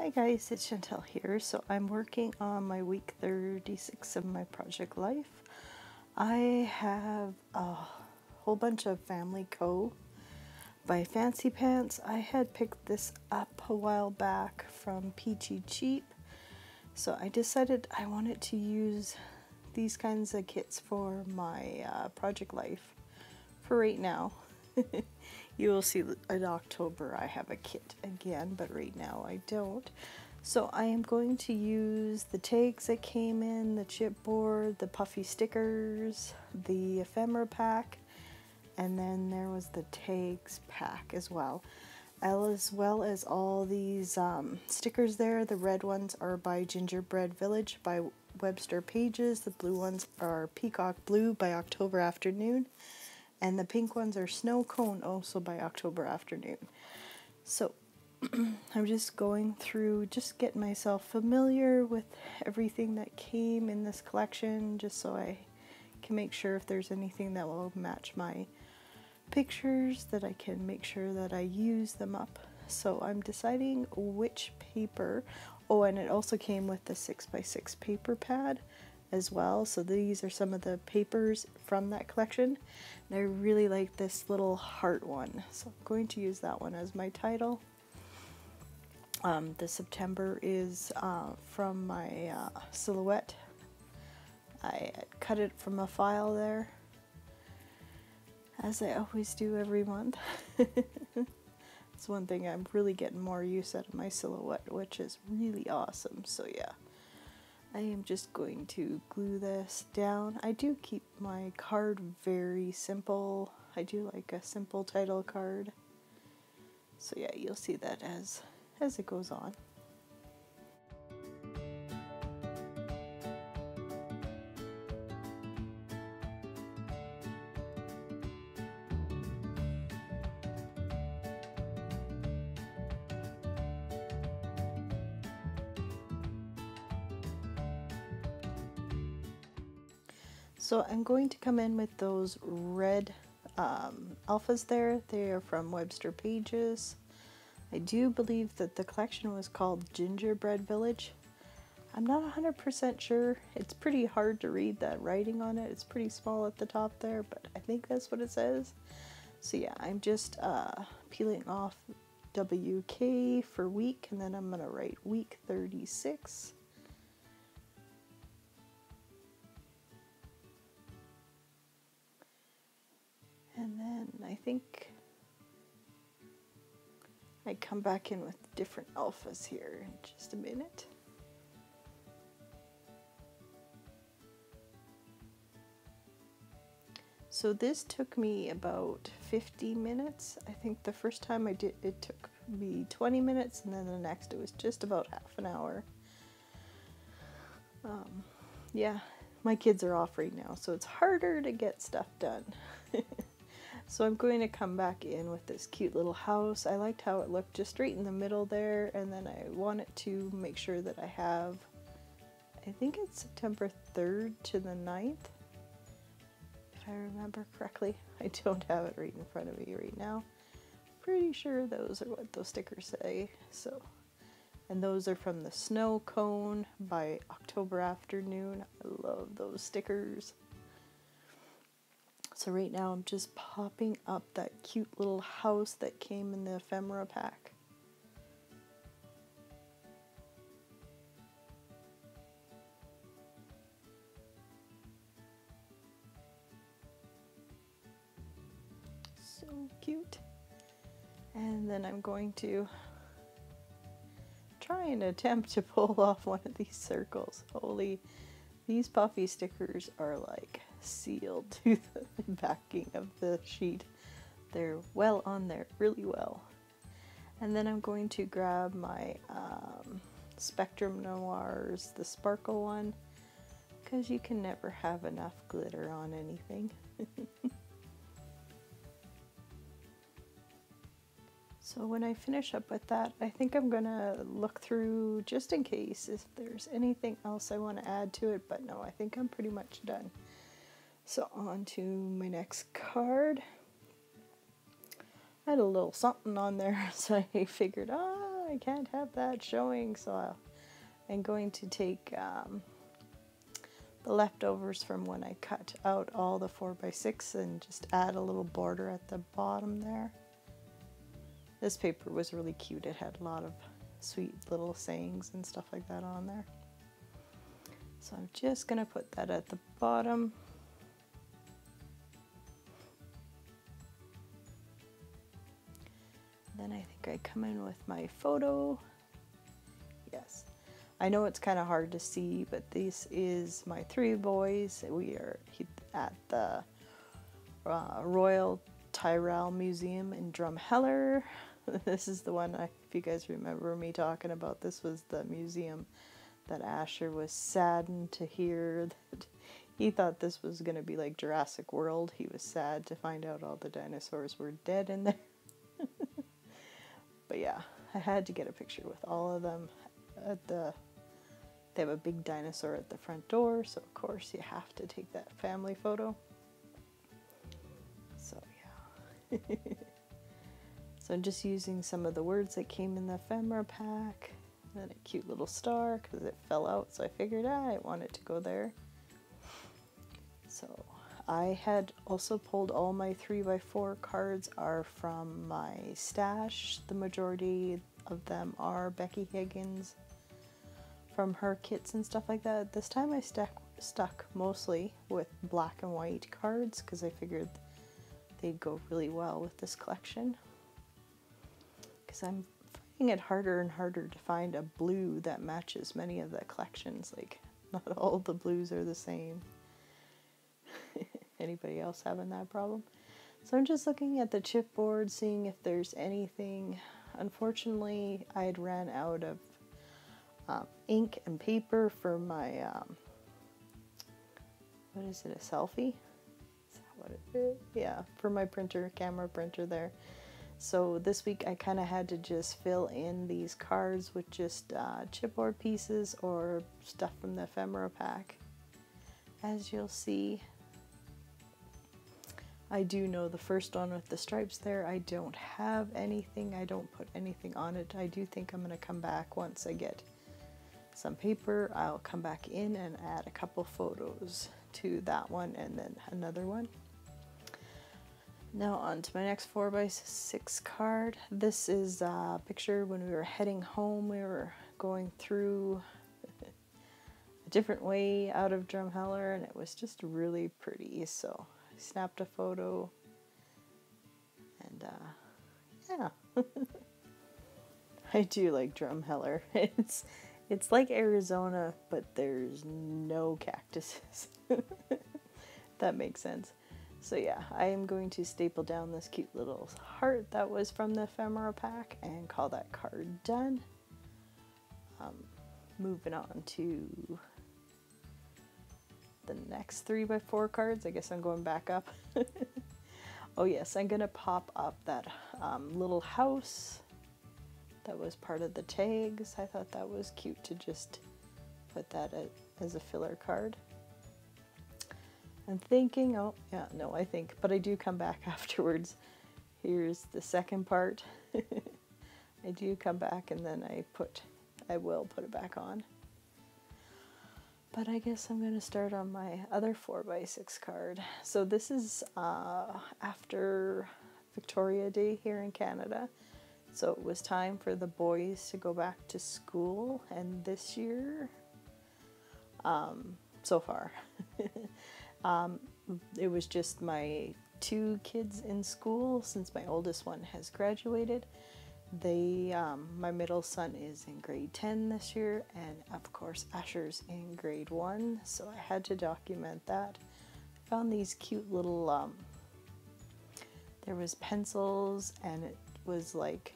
Hi guys, it's Shantele here. So I'm working on my week 36 of my project life. I have a whole bunch of Family Co. by Fancy Pants. I had picked this up a while back from Peachy Cheap. So I decided I wanted to use these kinds of kits for my project life for right now. You will see that in October I have a kit again, but right now I don't. So I am going to use the tags that came in, the chipboard, the puffy stickers, the ephemera pack, and then there was the tags pack as well as all these stickers there. The red ones are by Gingerbread Village by Webster Pages. The blue ones are Peacock Blue by October Afternoon. And the pink ones are Snow Cone, also by October Afternoon. So I'm just going through, just getting myself familiar with everything that came in this collection, just so I can make sure if there's anything that will match my pictures, that I can make sure that I use them up. So I'm deciding which paper. Oh, and it also came with the 6x6 paper pad as well. So these are some of the papers from that collection. And I really like this little heart one. So I'm going to use that one as my title. The September is from my silhouette. I cut it from a file there, as I always do every month. It's one thing I'm really getting more use out of my silhouette, which is really awesome. So yeah. I am just going to glue this down. I do keep my card very simple. I do like a simple title card. So yeah, you'll see that as it goes on. So I'm going to come in with those red alphas there. They are from Webster Pages. I do believe that the collection was called Gingerbread Village. I'm not 100% sure. It's pretty hard to read that writing on it. It's pretty small at the top there, but I think that's what it says. So yeah, I'm just peeling off WK for week, and then I'm going to write week 36. And then I think I come back in with different alphas here in just a minute. So this took me about 50 minutes. I think the first time I did it took me 20 minutes, and then the next it was just about half an hour. Yeah, my kids are off right now, so it's harder to get stuff done. So I'm going to come back in with this cute little house. I liked how it looked just right in the middle there, and then I wanted to make sure that I have, I think it's September 3rd to the 9th, if I remember correctly. I don't have it right in front of me right now. Pretty sure those are what those stickers say. So, and those are from the Snow Cone by October Afternoon. I love those stickers. So right now I'm just popping up that cute little house that came in the ephemera pack. So cute. And then I'm going to try and attempt to pull off one of these circles. Holy, these puffy stickers are like sealed to the backing of the sheet. They're well on there, really well. And then I'm going to grab my Spectrum Noirs, the sparkle one, because you can never have enough glitter on anything. So when I finish up with that, I think I'm gonna look through just in case if there's anything else I want to add to it, but no, I think I'm pretty much done. So on to my next card. I had a little something on there, so I figured, I can't have that showing. So I'm going to take the leftovers from when I cut out all the 4x6 and just add a little border at the bottom there. This paper was really cute. It had a lot of sweet little sayings and stuff like that on there. So I'm just going to put that at the bottom. Then I think I come in with my photo. Yes. I know it's kind of hard to see, but this is my three boys. We are at the Royal Tyrrell Museum in Drumheller. This is the one, if you guys remember me talking about, this was the museum that Asher was saddened to hear that he thought this was going to be like Jurassic World. He was sad to find out all the dinosaurs were dead in there. But yeah, I had to get a picture with all of them at the... They have a big dinosaur at the front door, so of course you have to take that family photo. So yeah. So I'm just using some of the words that came in the ephemera pack. And then a cute little star because it fell out, so I figured I want it to go there. So I had also pulled all my 3x4 cards are from my stash. The majority of them are Becky Higgins from her kits and stuff like that. This time I stuck mostly with black and white cards because I figured they'd go really well with this collection. Because I'm finding it harder and harder to find a blue that matches many of the collections. Like, not all the blues are the same. Anybody else having that problem? So I'm just looking at the chipboard, seeing if there's anything. Unfortunately, I had ran out of ink and paper for my, what is it, a selfie? Is that what it is? Yeah, for my printer, camera printer there. So this week I kind of had to just fill in these cards with just chipboard pieces or stuff from the ephemera pack. As you'll see, I do know the first one with the stripes there. I don't have anything. I don't put anything on it. I do think I'm going to come back once I get some paper. I'll come back in and add a couple photos to that one and then another one. Now on to my next 4x6 card. This is a picture when we were heading home. We were going through a different way out of Drumheller and it was just really pretty. So I snapped a photo and yeah. I do like Drumheller. It's like Arizona, but there's no cactuses. That makes sense. So yeah, I am going to staple down this cute little heart that was from the ephemera pack and call that card done. Moving on to the next 3x4 cards. I guess I'm going back up. Oh yes, I'm going to pop up that little house that was part of the tags. I thought that was cute to just put that as a filler card. I'm thinking, oh yeah, no, I think, but I do come back afterwards. Here's the second part. I do come back and then I will put it back on. But I guess I'm going to start on my other 4x6 card. So this is after Victoria Day here in Canada. So it was time for the boys to go back to school, and this year, so far, it was just my two kids in school since my oldest one has graduated. My middle son is in grade 10 this year, and of course Asher's in grade 1, so I had to document that. I found these cute little, there was pencils, and it was like,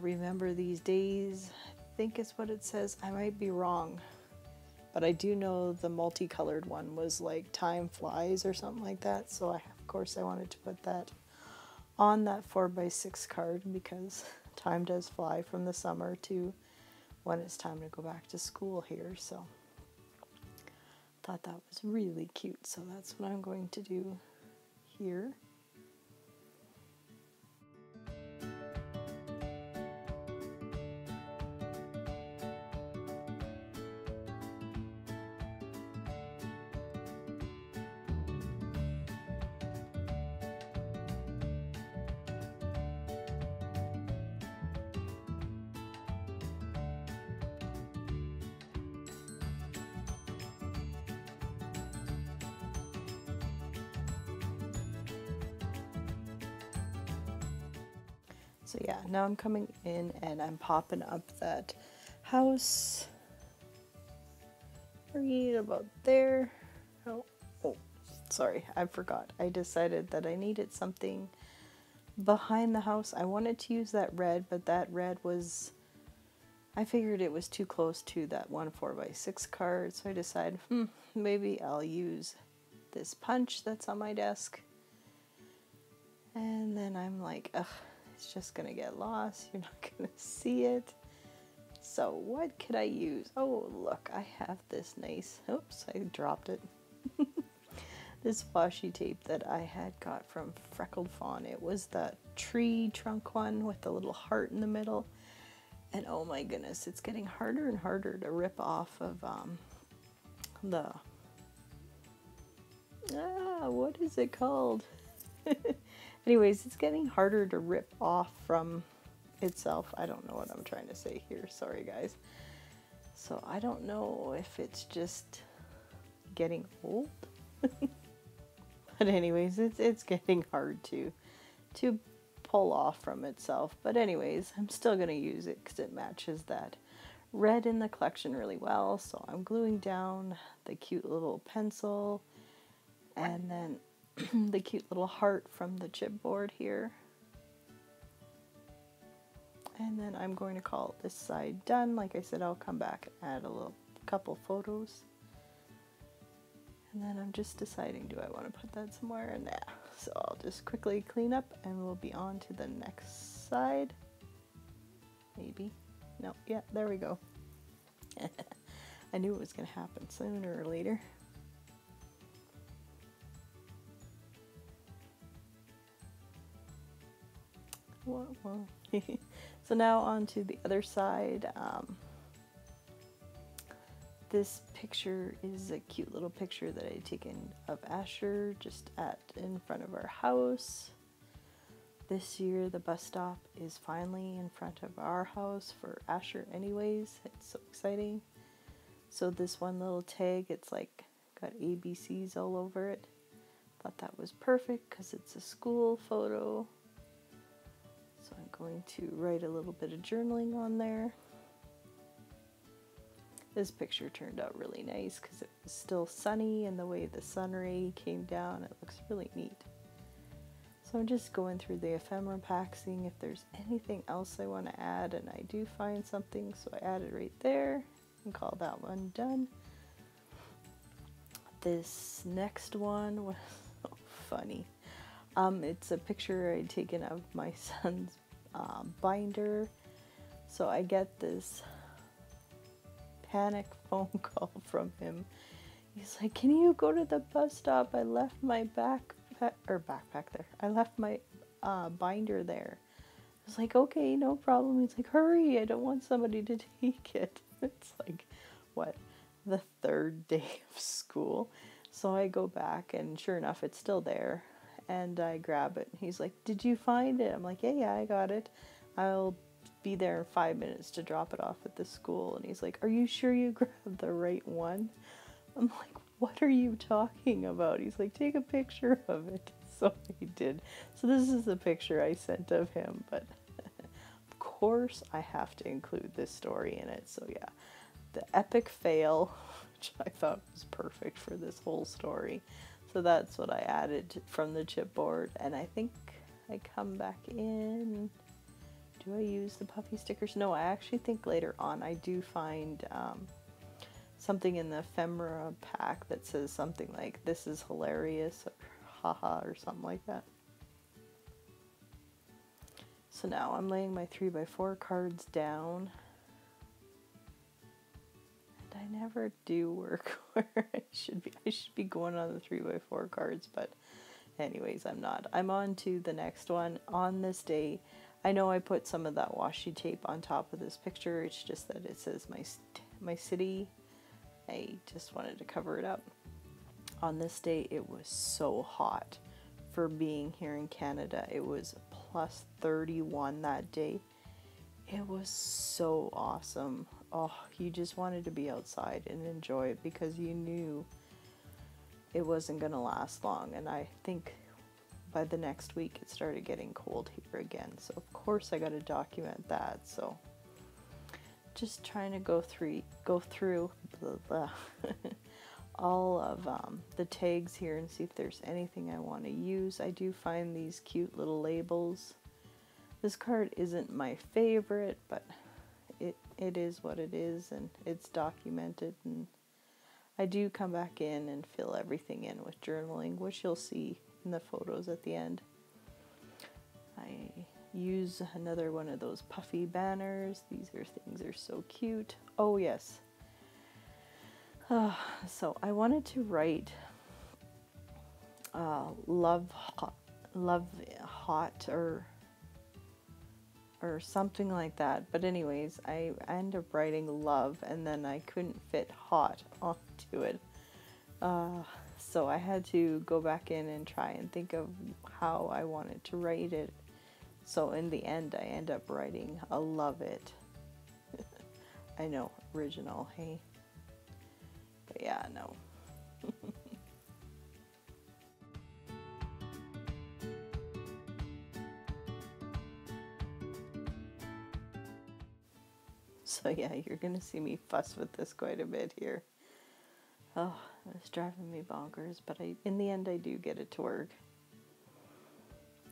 remember these days, I think is what it says. I might be wrong, but I do know the multicolored one was like time flies or something like that, so of course I wanted to put that on that 4x6 card because time does fly from the summer to when it's time to go back to school here, so thought that was really cute, so that's what I'm going to do here. So yeah, now I'm coming in and I'm popping up that house. Right about there. Oh, oh, sorry, I forgot. I decided that I needed something behind the house. I wanted to use that red, but that red was, I figured it was too close to that one 4x6 card, so I decided, maybe I'll use this punch that's on my desk. And then I'm like, ugh, it's just gonna get lost. You're not gonna see it. So what could I use? Oh, look, I have this nice, oops, I dropped it. This washi tape that I had got from Freckled Fawn. It was the tree trunk one with the little heart in the middle. And oh my goodness, it's getting harder and harder to rip off of what is it called? Anyways, it's getting harder to rip off from itself. I don't know what I'm trying to say here. Sorry, guys. So I don't know if it's just getting old. But anyways, it's getting hard to pull off from itself. But anyways, I'm still going to use it because it matches that red in the collection really well. So I'm gluing down the cute little pencil and then the cute little heart from the chipboard here. And then I'm going to call this side done. Like I said, I'll come back and add a couple photos. And then I'm just deciding, do I want to put that somewhere? Nah. So I'll just quickly clean up and we'll be on to the next side. Maybe. No, yeah, there we go. I knew it was going to happen sooner or later. Whoa. So now on to the other side. This picture is a cute little picture that I had taken of Asher just in front of our house. This year the bus stop is finally in front of our house for Asher anyways. It's so exciting. So this one little tag, it's like got ABCs all over it. Thought that was perfect because it's a school photo. So I'm going to write a little bit of journaling on there. This picture turned out really nice because it was still sunny and the way the sun ray came down, it looks really neat. So I'm just going through the ephemera pack, seeing if there's anything else I want to add, and I do find something, so I add it right there and call that one done. This next one was so funny. It's a picture I'd taken of my son's binder. So I get this panic phone call from him. He's like, can you go to the bus stop? I left my backpack there. I left my binder there. I was like, okay, no problem. He's like, hurry, I don't want somebody to take it. It's like, what, the third day of school? So I go back and sure enough, it's still there. And I grab it. He's like, did you find it? I'm like, yeah, I got it. I'll be there in 5 minutes to drop it off at the school. And he's like, are you sure you grabbed the right one? I'm like, what are you talking about? He's like, take a picture of it. So he did. So this is the picture I sent of him, but of course I have to include this story in it. So yeah, the epic fail, which I thought was perfect for this whole story. So that's what I added from the chipboard, and I think I come back in. Do I use the puffy stickers? No, I actually think later on I do find something in the ephemera pack that says something like, this is hilarious, or haha, or something like that. So now I'm laying my 3x4 cards down. And I never do work where I should be. I should be going on the 3x4 cards, but anyways, I'm not. I'm on to the next one. On this day, I know I put some of that washi tape on top of this picture. It's just that it says my city. I just wanted to cover it up. On this day, it was so hot for being here in Canada. It was plus 31 that day. It was so awesome. Oh, you just wanted to be outside and enjoy it because you knew it wasn't going to last long. And I think by the next week it started getting cold here again. So of course I got to document that. So just trying to go through blah, blah, all of the tags here and see if there's anything I want to use. I do find these cute little labels. This card isn't my favorite, but it is what it is, and it's documented, and I do come back in and fill everything in with journaling, which you'll see in the photos at the end. I use another one of those puffy banners. These things are so cute. Oh yes. So I wanted to write love hot or something like that. But anyways, I ended up writing love, and then I couldn't fit hot onto it. So I had to go back in and try and think of how I wanted to write it. So in the end, I end up writing a love it. I know, original, hey? But yeah, no. So yeah, you're gonna see me fuss with this quite a bit here. Oh, it's driving me bonkers, but in the end I do get it to work.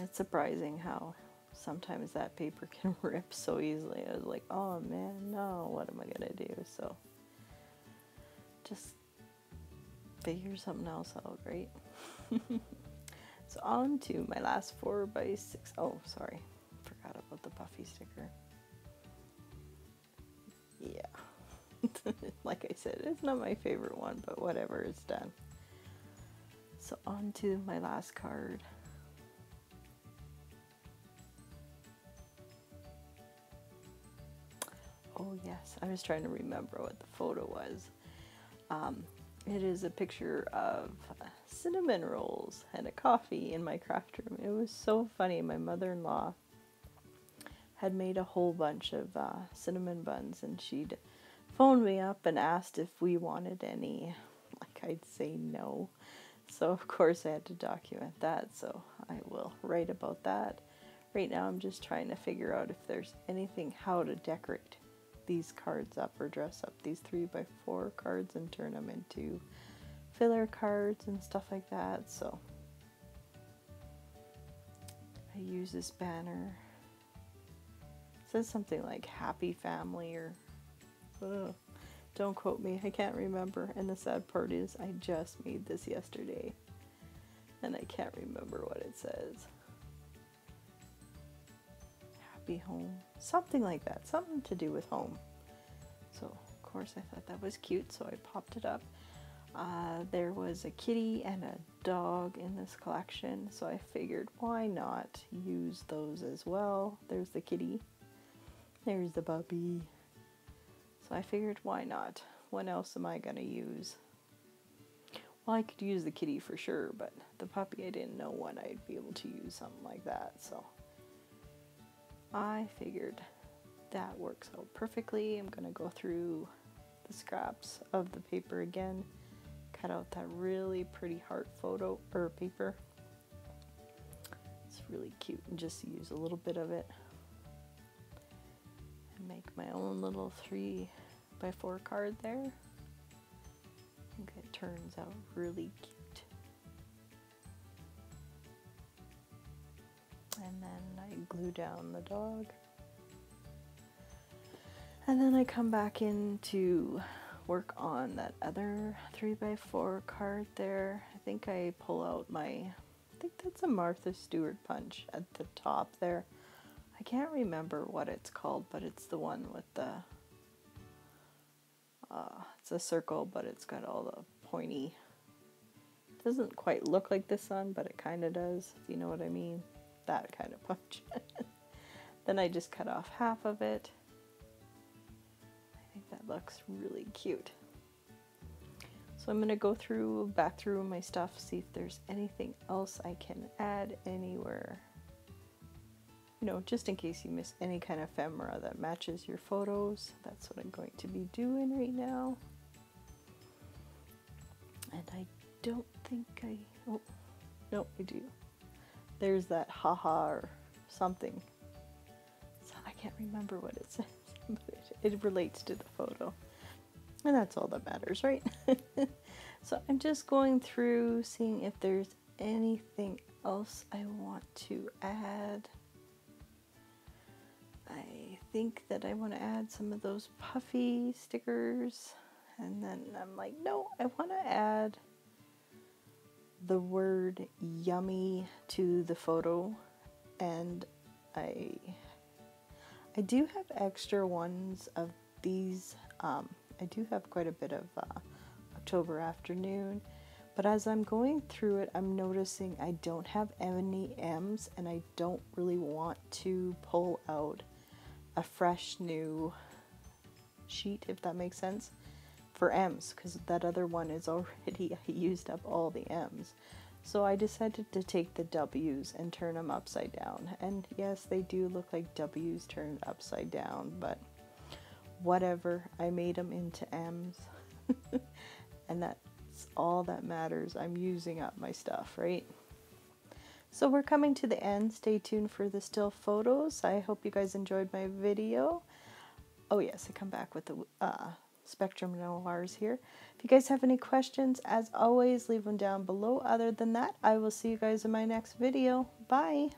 It's surprising how sometimes that paper can rip so easily. I was like, oh man, no, what am I gonna do? So just figure something else out, right? So on to my last 4x6. Oh, sorry, forgot about the puffy sticker. Yeah. Like I said, it's not my favorite one, but whatever, it's done. So on to my last card. Oh yes, I was trying to remember what the photo was. It is a picture of cinnamon rolls and a coffee in my craft room. It was so funny. My mother-in-law had made a whole bunch of cinnamon buns, and she'd phoned me up and asked if we wanted any. Like, I'd say no. So of course I had to document that, so I will write about that. Right now I'm just trying to figure out if there's anything, how to decorate these cards up or dress up these 3x4 cards and turn them into filler cards and stuff like that. So I use this banner. It says something like happy family or don't quote me, I can't remember. And the sad part is I just made this yesterday and I can't remember what it says. Happy home, something like that, something to do with home. So of course I thought that was cute, so I popped it up. There was a kitty and a dog in this collection, so I figured why not use those as well. There's the kitty, there's the puppy, so I figured why not. What else am I gonna use? Well, I could use the kitty for sure, but the puppy I didn't know when I'd be able to use something like that, so I figured that works out perfectly. I'm going to go through the scraps of the paper again, cut out that really pretty heart photo or paper. It's really cute, and just use a little bit of it and make my own little 3x4 card there. I think it turns out really cute. And then I glue down the dog. And then I come back in to work on that other 3x4 card there. I think I pull out I think that's a Martha Stewart punch at the top there. I can't remember what it's called, but it's the one with the, it's a circle, but it's got all the pointy, it doesn't quite look like the sun, but it kind of does, if you know what I mean. That kind of punch. Then I just cut off half of it. I think that looks really cute. So I'm going to go back through my stuff, see if there's anything else I can add anywhere. You know, just in case you miss any kind of ephemera that matches your photos. That's what I'm going to be doing right now. And I don't think oh, no, I do. there's that haha or something. So I can't remember what it says, but it relates to the photo. And that's all that matters, right? So I'm just going through, seeing if there's anything else I want to add. I think that I want to add some of those puffy stickers. And then I'm like, no, I want to add the word yummy to the photo. And I do have extra ones of these. I do have quite a bit of October afternoon, but as I'm going through it, I'm noticing I don't have any M's, and I don't really want to pull out a fresh new sheet, if that makes sense, for M's, because that other one is already, I used up all the M's. So I decided to take the W's and turn them upside down. And yes, they do look like W's turned upside down, but whatever. I made them into M's. And that's all that matters. I'm using up my stuff, right? So we're coming to the end. Stay tuned for the still photos. I hope you guys enjoyed my video. Oh yes, I come back with the Spectrum Noirs here. If you guys have any questions, as always, leave them down below. Other than that, I will see you guys in my next video. Bye!